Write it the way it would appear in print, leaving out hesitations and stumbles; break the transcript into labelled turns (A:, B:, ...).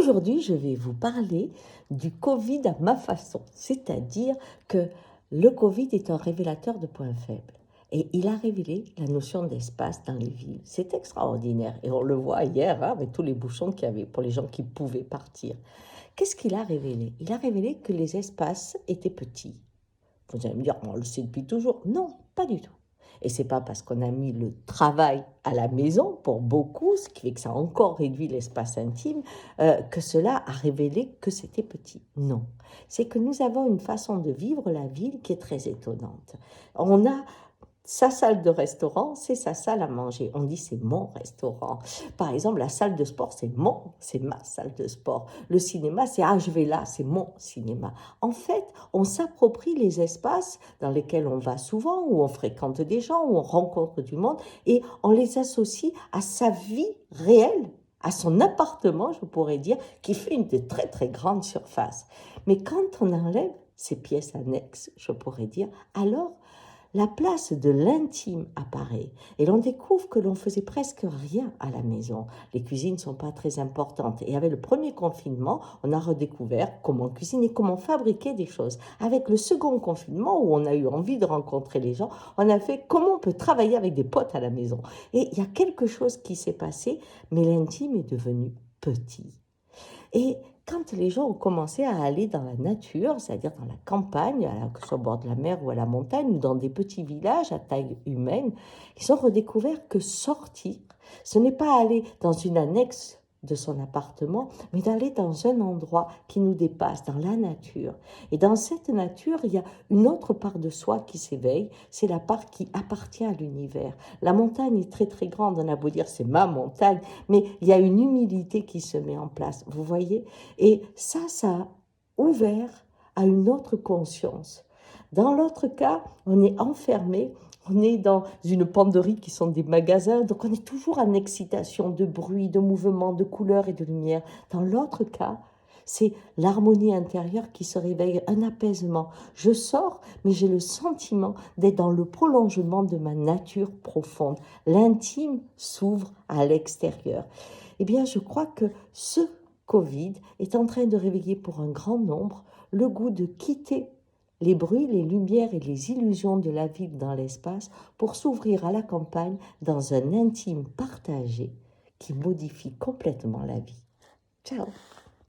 A: Aujourd'hui, je vais vous parler du Covid à ma façon, c'est-à-dire que le Covid est un révélateur de points faibles. Et il a révélé la notion d'espace dans les villes. C'est extraordinaire. Et on le voit hier avec tous les bouchons qu'il y avait pour les gens qui pouvaient partir. Qu'est-ce qu'il a révélé? Il a révélé que les espaces étaient petits. Vous allez me dire, on le sait depuis toujours. Non, pas du tout. Et c'est pas parce qu'on a mis le travail à la maison pour beaucoup, ce qui fait que ça a encore réduit l'espace intime, que cela a révélé que c'était petit. Non, c'est que nous avons une façon de vivre la ville qui est très étonnante. On a sa salle de restaurant, c'est sa salle à manger. On dit c'est mon restaurant. Par exemple, la salle de sport, c'est ma salle de sport. Le cinéma, c'est je vais là, c'est mon cinéma. En fait, on s'approprie les espaces dans lesquels on va souvent, où on fréquente des gens, où on rencontre du monde, et on les associe à sa vie réelle, à son appartement, je pourrais dire, qui fait une de très très grande surface. Mais quand on enlève ces pièces annexes, je pourrais dire, alors la place de l'intime apparaît et l'on découvre que l'on faisait presque rien à la maison. Les cuisines ne sont pas très importantes. Et avec le premier confinement, on a redécouvert comment cuisiner, comment fabriquer des choses. Avec le second confinement, où on a eu envie de rencontrer les gens, on a fait comment on peut travailler avec des potes à la maison. Et il y a quelque chose qui s'est passé, mais l'intime est devenu petit. Et quand les gens ont commencé à aller dans la nature, c'est-à-dire dans la campagne, que ce soit au bord de la mer ou à la montagne, ou dans des petits villages à taille humaine, ils ont redécouvert que sortir, ce n'est pas aller dans une annexe de son appartement, mais d'aller dans un endroit qui nous dépasse, dans la nature. Et dans cette nature, il y a une autre part de soi qui s'éveille, c'est la part qui appartient à l'univers. La montagne est très très grande, on a beau dire c'est ma montagne, mais il y a une humilité qui se met en place, vous voyez? Et ça a ouvert à une autre conscience. Dans l'autre cas, on est enfermé, on est dans une penderie qui sont des magasins, donc on est toujours en excitation de bruit, de mouvement, de couleurs et de lumière. Dans l'autre cas, c'est l'harmonie intérieure qui se réveille, un apaisement. Je sors, mais j'ai le sentiment d'être dans le prolongement de ma nature profonde. L'intime s'ouvre à l'extérieur. Eh bien, je crois que ce Covid est en train de réveiller pour un grand nombre le goût de quitter les bruits, les lumières et les illusions de la ville dans l'espace pour s'ouvrir à la campagne dans un intime partagé qui modifie complètement la vie. Ciao!